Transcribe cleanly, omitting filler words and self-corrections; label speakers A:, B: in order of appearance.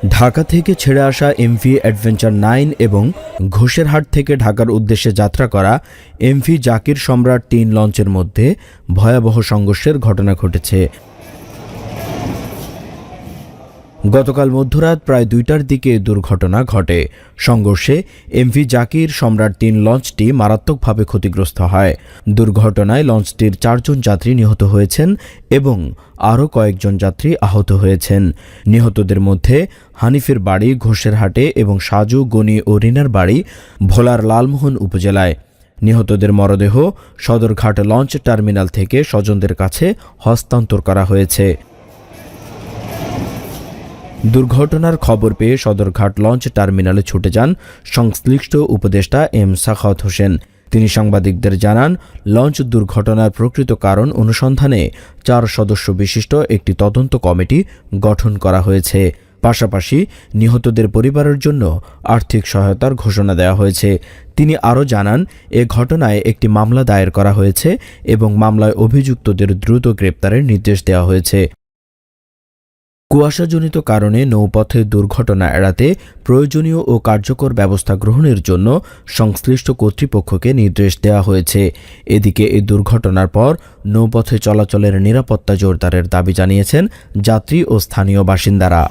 A: ঢাকা থেকে ছেড়ে আসা এমভি অ্যাডভেঞ্চার 9 এবং ঘোষেরহাট থেকে ঢাকার উদ্দেশ্যে যাত্রা করা এমভি জাকির সম্রাট 3 লঞ্চের মধ্যে ভয়াবহ সংঘর্ষের ঘটনা ঘটেছে। গতকাল মধ্যরাত প্রায় 2টার দিকে দুর্ঘটনা ঘটে। সংঘর্ষে এমভি জাকির সম্রাট 3 লঞ্চটি মারাত্মকভাবে ক্ষতিগ্রস্ত হয়। দুর্ঘটনায় লঞ্চটির 4 জন যাত্রী নিহত হয়েছেন এবং আরও কয়েকজন যাত্রী আহত হয়েছেন। নিহতদের মধ্যে হানিফের বাড়ি ঘোষেরহাটে এবং সাজু, গনি ও রিনার বাড়ি ভোলার লালমোহন উপজেলায়। নিহতদের মরদেহ সদরঘাট লঞ্চ টার্মিনাল থেকে স্বজনদের কাছে হস্তান্তর করা হয়েছে। দুর্ঘটনার খবর পেয়ে সদরঘাট লঞ্চ টার্মিনালে ছুটে যান সংশ্লিষ্ট উপদেষ্টা এম সাখাওয়াত হোসেন। তিনি সাংবাদিকদের জানান, লঞ্চ দুর্ঘটনার প্রকৃত কারণ অনুসন্ধানে 4 সদস্য বিশিষ্ট একটি তদন্ত কমিটি গঠন করা হয়েছে। পাশাপাশি নিহতদের পরিবারের জন্য আর্থিক সহায়তার ঘোষণা দেওয়া হয়েছে। তিনি আরও জানান, এ ঘটনায় একটি মামলা দায়ের করা হয়েছে এবং মামলায় অভিযুক্তদের দ্রুত গ্রেপ্তারের নির্দেশ দেওয়া হয়েছে। কুয়াশাজনিত কারণে নৌপথে দুর্ঘটনা এড়াতে প্রয়োজনীয় ও কার্যকর ব্যবস্থা গ্রহণের জন্য সংশ্লিষ্ট কর্তৃপক্ষকে নির্দেশ দেওয়া হয়েছে। এদিকে এই দুর্ঘটনার পর নৌপথে চলাচলের নিরাপত্তা জোরদারের দাবি জানিয়েছেন যাত্রী ও স্থানীয় বাসিন্দারা।